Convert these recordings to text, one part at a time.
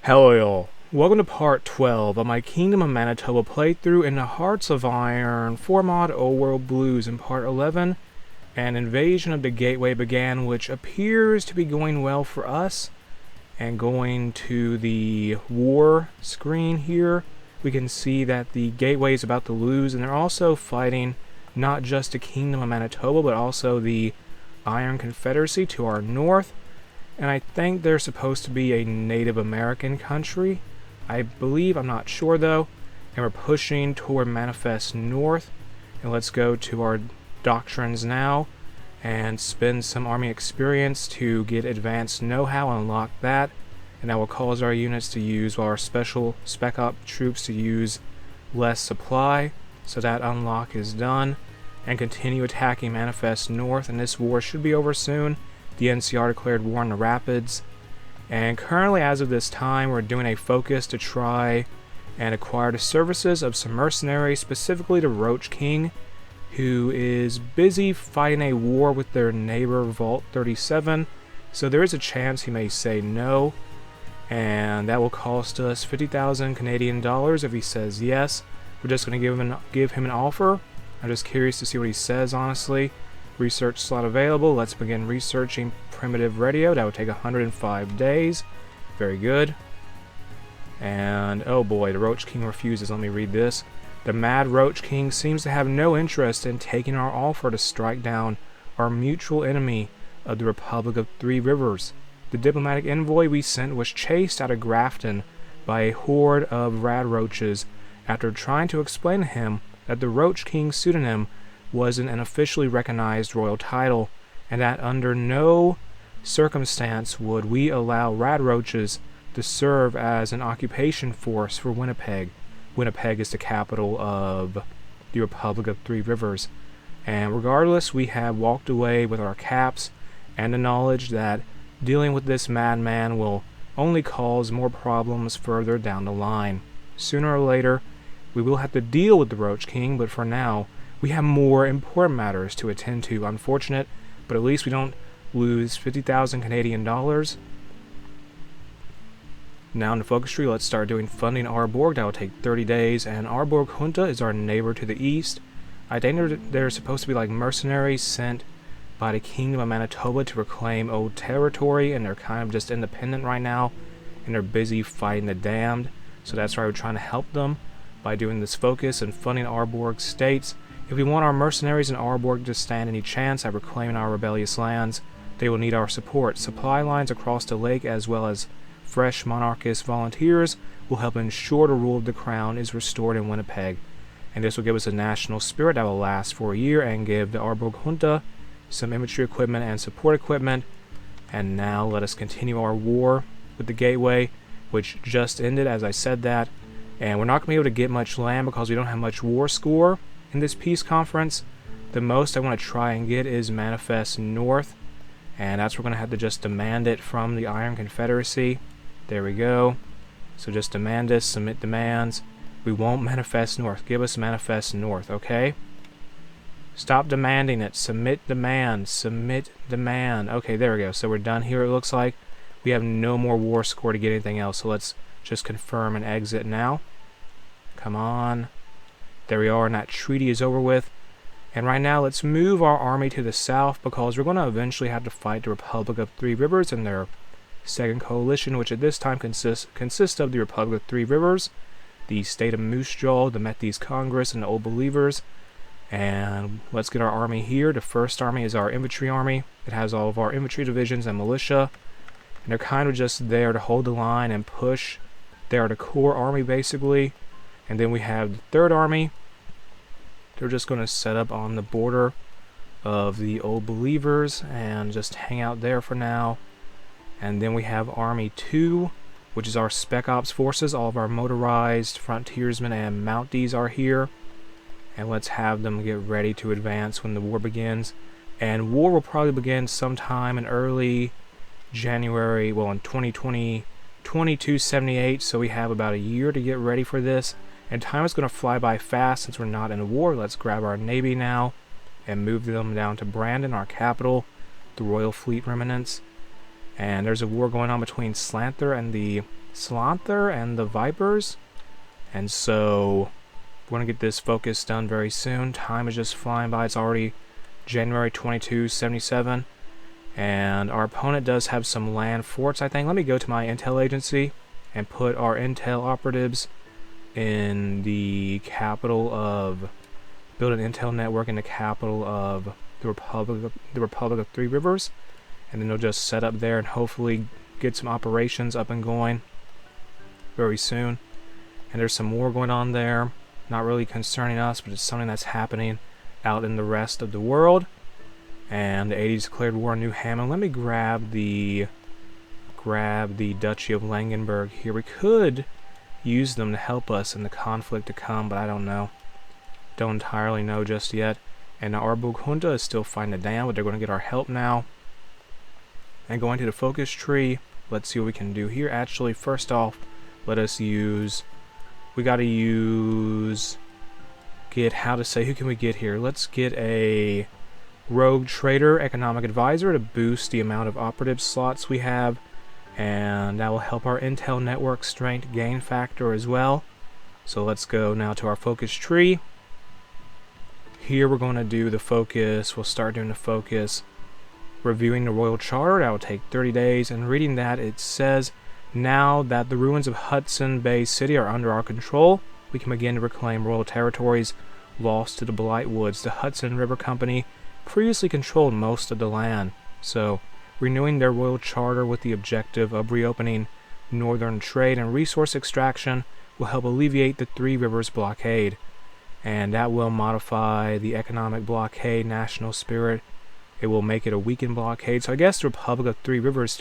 Hello y'all, welcome to part 12 of my Kingdom of Manitoba playthrough in the Hearts of Iron 4-mod Old World Blues. In part 11, an invasion of the gateway began, which appears to be going well for us. And going to the war screen here, we can see that the gateway is about to lose, and they're also fighting not just the Kingdom of Manitoba, but also the Iron Confederacy to our north. And I think they're supposed to be a Native American country. I believe, I'm not sure though. And we're pushing toward Manifest North. And let's go to our doctrines now and spend some army experience to get advanced know-how and unlock that. And that will cause our units to use, while our special spec op troops to use less supply. So that unlock is done. And continue attacking Manifest North, and this war should be over soon. The NCR declared war on the Rapids, and currently as of this time we're doing a focus to try and acquire the services of some mercenaries, specifically the Roach King, who is busy fighting a war with their neighbor Vault 37, so there is a chance he may say no, and that will cost us 50,000 Canadian dollars if he says yes. We're just going to give him an offer. I'm just curious to see what he says, honestly. Research slot available. Let's begin researching primitive radio. That would take 105 days. Very good. And oh boy, the Roach King refuses. Let me read this. The Mad Roach King seems to have no interest in taking our offer to strike down our mutual enemy of the Republic of Three Rivers. The diplomatic envoy we sent was chased out of Grafton by a horde of rad roaches after trying to explain to him that the Roach King's pseudonym wasn't an officially recognized royal title, and that under no circumstance would we allow rad roaches to serve as an occupation force for Winnipeg. Winnipeg is the capital of the Republic of Three Rivers. And regardless, we have walked away with our caps and the knowledge that dealing with this madman will only cause more problems further down the line. Sooner or later, we will have to deal with the Roach King, but for now, we have more important matters to attend to. Unfortunate, but at least we don't lose 50,000 Canadian dollars. Now in the focus tree, let's start doing funding Arborg. That will take 30 days, and Arborg Junta is our neighbor to the east. I think they're supposed to be like mercenaries sent by the Kingdom of Manitoba to reclaim old territory, and they're kind of just independent right now, and they're busy fighting the damned. So that's why we're trying to help them by doing this focus and funding Arborg states. If we want our mercenaries in Arborg to stand any chance at reclaiming our rebellious lands, they will need our support. Supply lines across the lake, as well as fresh monarchist volunteers, will help ensure the rule of the crown is restored in Winnipeg. And this will give us a national spirit that will last for a year and give the Arborg Junta some infantry equipment and support equipment. And now let us continue our war with the Gateway, which just ended as I said that. And we're not going to be able to get much land because we don't have much war score in this peace conference. The most I want to try and get is Manifest North, and that's where we're going to have to just demand it from the Iron Confederacy. There we go. So just demand this, submit demands. We won't Manifest North. Give us Manifest North, okay? Stop demanding it. Submit demand. Submit demand. Okay, there we go. So we're done here, it looks like. We have no more war score to get anything else, so let's just confirm and exit now. Come on. There we are, and that treaty is over with. And right now, let's move our army to the south, because we're going to eventually have to fight the Republic of Three Rivers and their second coalition, which at this time consists of the Republic of Three Rivers, the state of Moose Jaw, the Metis Congress, and the Old Believers. And let's get our army here. The first army is our infantry army. It has all of our infantry divisions and militia, and they're kind of just there to hold the line and push. They are the core army, basically. And then we have the third army. They're just going to set up on the border of the Old Believers and just hang out there for now. And then we have Army 2, which is our Spec Ops forces. All of our motorized frontiersmen and Mounties are here. And let's have them get ready to advance when the war begins. And war will probably begin sometime in early January, well, in 2278, so we have about a year to get ready for this. And time is going to fly by fast since we're not in a war. Let's grab our navy now and move them down to Brandon, our capital, the Royal Fleet remnants. And there's a war going on between Slanther and the Vipers. And so we're going to get this focus done very soon. Time is just flying by. It's already January 2277. And our opponent does have some land forts, I think. Let me go to my intel agency and put our intel operatives in the capital of... build an intel network in the capital of the Republic of Three Rivers. And then they'll just set up there and hopefully get some operations up and going very soon. And there's some war going on there. Not really concerning us, but it's something that's happening out in the rest of the world. And the 80s declared war on New Hammond. Let me grab the Duchy of Langenberg here. We could use them to help us in the conflict to come, but I don't know. Don't entirely know just yet. And our Burgundia is still fighting it down, but they're going to get our help now. And going to the focus tree, let's see what we can do here. Actually, first off, let us use... we got to use... who can we get here? Let's get a rogue trader, economic advisor, to boost the amount of operative slots we have. And that will help our intel network strength gain factor as well. So let's go now to our focus tree. Here we're going to do the focus. We'll start doing the focus. Reviewing the Royal Charter. That will take 30 days. And reading that, it says, now that the ruins of Hudson Bay City are under our control, we can begin to reclaim royal territories lost to the Blightwoods. The Hudson River Company previously controlled most of the land. So, renewing their royal charter with the objective of reopening northern trade and resource extraction will help alleviate the Three Rivers blockade. And that will modify the economic blockade, national spirit. It will make it a weakened blockade. So I guess the Republic of Three Rivers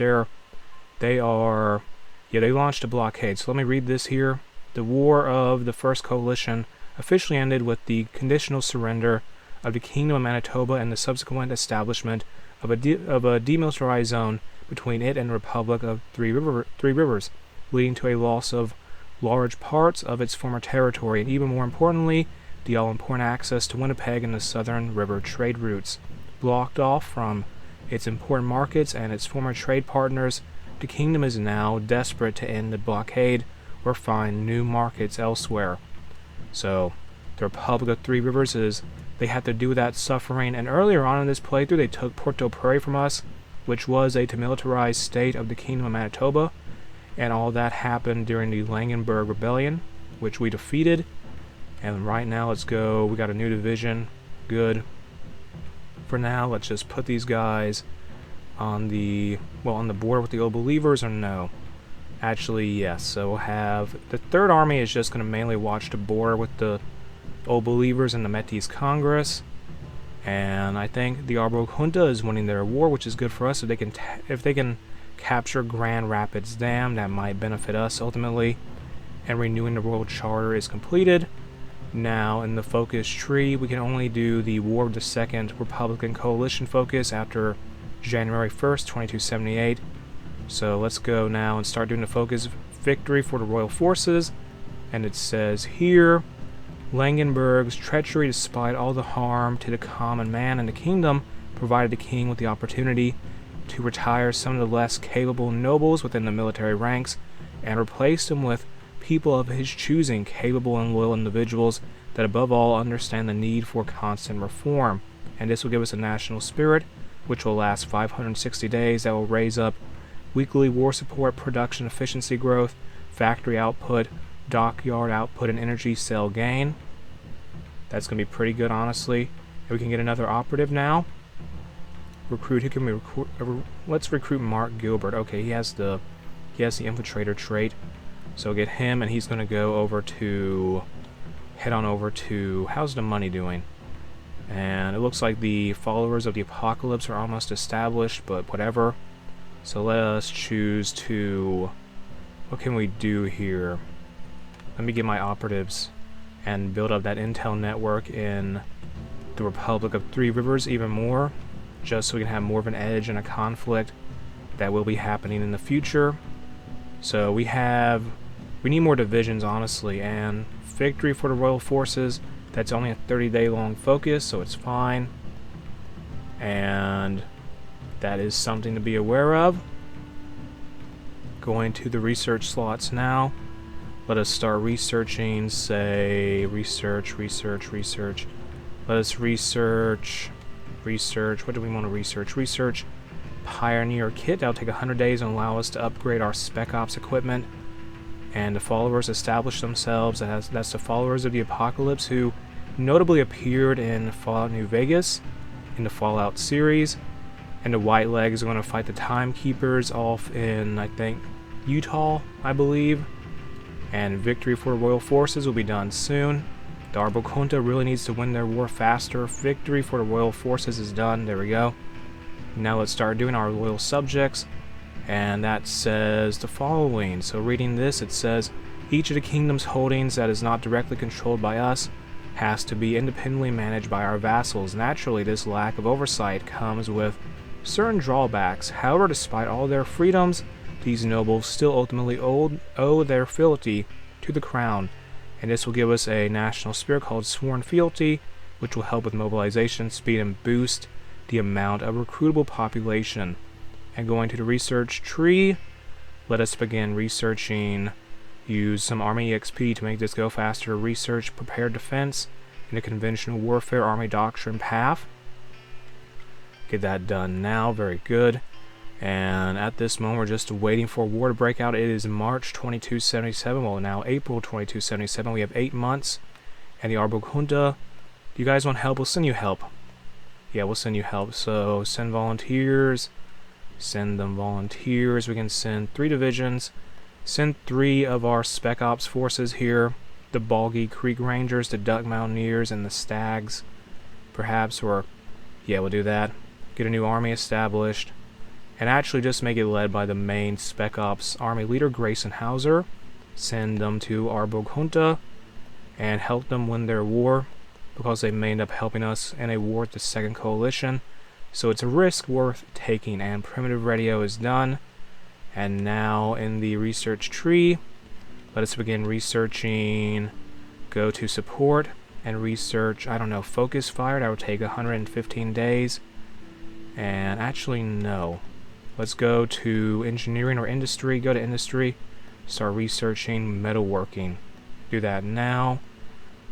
they launched a blockade. So let me read this here. The War of the First Coalition officially ended with the conditional surrender of the Kingdom of Manitoba and the subsequent establishment of a demilitarized zone between it and the Republic of Three Rivers, leading to a loss of large parts of its former territory, and even more importantly, the all-important access to Winnipeg and the southern river trade routes. Blocked off from its important markets and its former trade partners, the kingdom is now desperate to end the blockade or find new markets elsewhere. So, the Republic of Three Rivers they had to do that suffering, and earlier on in this playthrough they took Porto Prairie from us, which was a demilitarized state of the Kingdom of Manitoba, and all that happened during the Langenberg Rebellion, which we defeated. And right now, let's go. We got a new division. Good. For now, let's just put these guys on the border with the Old Believers, or no? Actually, yes. So we'll have... the Third Army is just going to mainly watch the border with the Old Believers and the Métis Congress. And I think the Arbor Junta is winning their war, which is good for us. If they can capture Grand Rapids Dam, that might benefit us ultimately. And renewing the Royal Charter is completed. Now, in the focus tree, we can only do the War of the Second Republican Coalition focus after January 1st, 2278. So let's go now and start doing the focus victory for the Royal Forces. And it says here, Langenberg's treachery, despite all the harm to the common man and the kingdom, provided the king with the opportunity to retire some of the less capable nobles within the military ranks and replace them with people of his choosing, capable and loyal individuals that above all understand the need for constant reform. And this will give us a national spirit, which will last 560 days, that will raise up weekly war support, production efficiency growth, factory output, dockyard output, and energy cell gain. That's going to be pretty good, honestly. And we can get another operative now. Recruit, who can we recruit? Let's recruit Mark Gilbert. Okay, he has the infiltrator trait. So get him, and he's going to go over to... head on over to... how's the money doing? And it looks like the followers of the apocalypse are almost established, but whatever. So let us choose to... what can we do here? Let me get my operatives and build up that intel network in the Republic of Three Rivers even more, just so we can have more of an edge in a conflict that will be happening in the future. So we need more divisions, honestly, and victory for the Royal Forces. That's only a 30-day long focus, so it's fine. And that is something to be aware of. Going to the research slots now. Let us start researching, say, research. Let us research. What do we want to research? Research Pioneer Kit. That'll take 100 days and allow us to upgrade our Spec Ops equipment. And the followers establish themselves. That's the followers of the Apocalypse who notably appeared in Fallout New Vegas, in the Fallout series. And the White Legs are going to fight the Timekeepers off in, I think, Utah, I believe. And victory for the Royal Forces will be done soon. The Arbokunda really needs to win their war faster. Victory for the Royal Forces is done. There we go. Now let's start doing our loyal subjects. And that says the following. So reading this, it says, each of the kingdom's holdings that is not directly controlled by us has to be independently managed by our vassals. Naturally, this lack of oversight comes with certain drawbacks. However, despite all their freedoms, these nobles still ultimately owe their fealty to the crown, and this will give us a national spirit called Sworn Fealty, which will help with mobilization speed and boost the amount of recruitable population. And going to the research tree, let us begin researching. Use some Army EXP to make this go faster. Research Prepared Defense in the conventional warfare Army Doctrine path. Get that done now, very good. And at this moment we're just waiting for war to break out. It is March 2277, well now April 2277. We have 8 months. And the Arbokunda, do you guys want help? We'll send you help. Yeah, we'll send you help. So send volunteers. Send them volunteers. We can send 3 divisions. Send 3 of our Spec Ops forces here. The Balgy Creek Rangers, the Duck Mountaineers, and the Stags. Perhaps, or yeah, we'll do that. Get a new army established. And actually just make it led by the main Spec Ops army leader, Grayson Hauser. Send them to Arbokunda and help them win their war, because they may end up helping us in a war with the Second Coalition. So it's a risk worth taking, and primitive radio is done. And now in the research tree, let us begin researching. Go to support and research, I don't know, focus fire. That would take 115 days. And actually, no. Let's go to engineering or industry. Go to industry. Start researching metalworking. Do that now.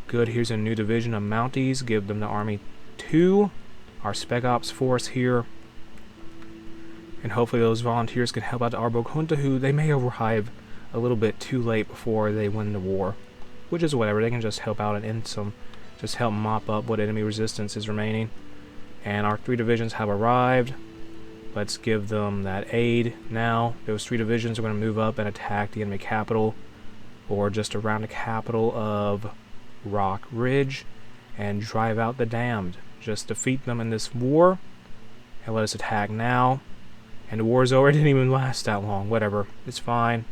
Good. Here's a new division of Mounties. Give them to Army 2. Our Spec Ops force here. And hopefully those volunteers can help out the Arbokunda, who they may arrive a little bit too late before they win the war. Which is whatever. They can just help out and end some. Just help mop up what enemy resistance is remaining. And our 3 divisions have arrived. Let's give them that aid now. Those 3 divisions are going to move up and attack the enemy capital, or just around the capital of Rock Ridge, and drive out the damned. Just defeat them in this war, and let us attack now. And the war is over. It didn't even last that long. Whatever. It's fine.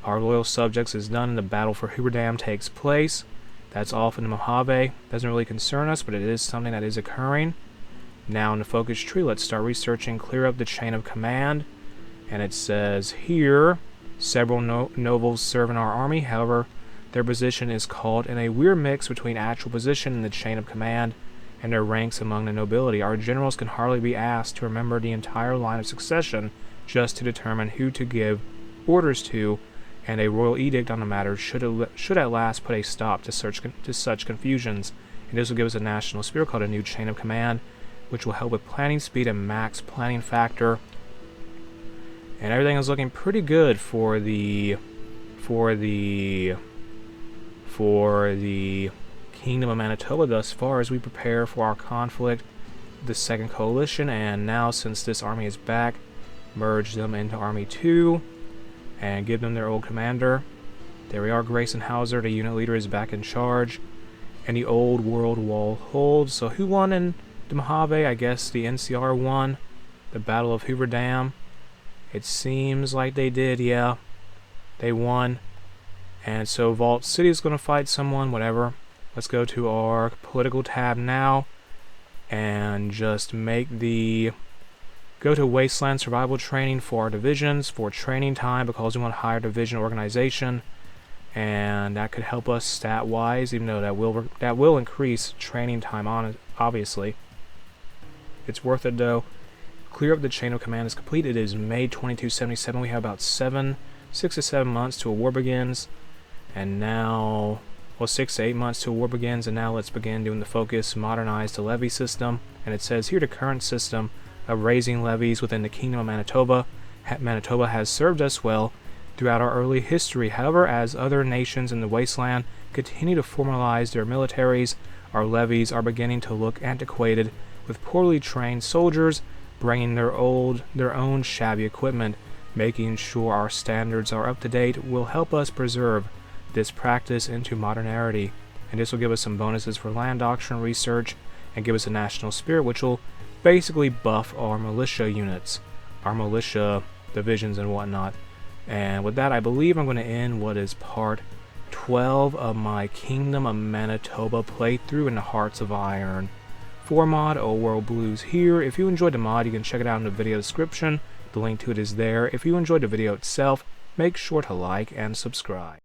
Our loyal subjects is done, and the battle for Hoover Dam takes place. That's off in the Mojave. Doesn't really concern us, but it is something that is occurring. Now in the focus tree, let's start researching, clear up the chain of command. And it says here, several nobles serve in our army. However, their position is caught in a weird mix between actual position in the chain of command and their ranks among the nobility. Our generals can hardly be asked to remember the entire line of succession just to determine who to give orders to, and a royal edict on the matter should at last put a stop to such confusions. And this will give us a national spirit called a new chain of command, which will help with planning speed and max planning factor. And everything is looking pretty good for the Kingdom of Manitoba thus far, as we prepare for our conflict with the Second Coalition. And now, since this army is back, merge them into Army 2 and give them their old commander. There we are. Grayson Hauser, the unit leader, is back in charge, and the old world wall holds. So who won in the Mojave? I guess the NCR won the Battle of Hoover Dam. It seems like they did, yeah. They won. And so Vault City is going to fight someone, whatever. Let's go to our political tab now and just go to Wasteland Survival Training for our divisions for training time, because we want higher division organization, and that could help us stat wise, even though that will increase training time on it, obviously. It's worth it though. Clear up the chain of command is complete. It is May 2277. We have about 6 to 7 months till war begins. And now, well, 6 to 8 months till war begins. And now let's begin doing the focus, modernize the levy system. And it says here the current system of raising levies within the Kingdom of Manitoba. Manitoba has served us well throughout our early history. However, as other nations in the wasteland continue to formalize their militaries, our levies are beginning to look antiquated, with poorly trained soldiers bringing their own shabby equipment. Making sure our standards are up to date will help us preserve this practice into modernity, and this will give us some bonuses for land doctrine research and give us a national spirit, which will basically buff our militia units, our militia divisions and whatnot. And with that, I believe I'm going to end what is part 12 of my Kingdom of Manitoba playthrough in the Hearts of Iron 4 mod, Old World Blues here. If you enjoyed the mod, you can check it out in the video description. The link to it is there. If you enjoyed the video itself, make sure to like and subscribe.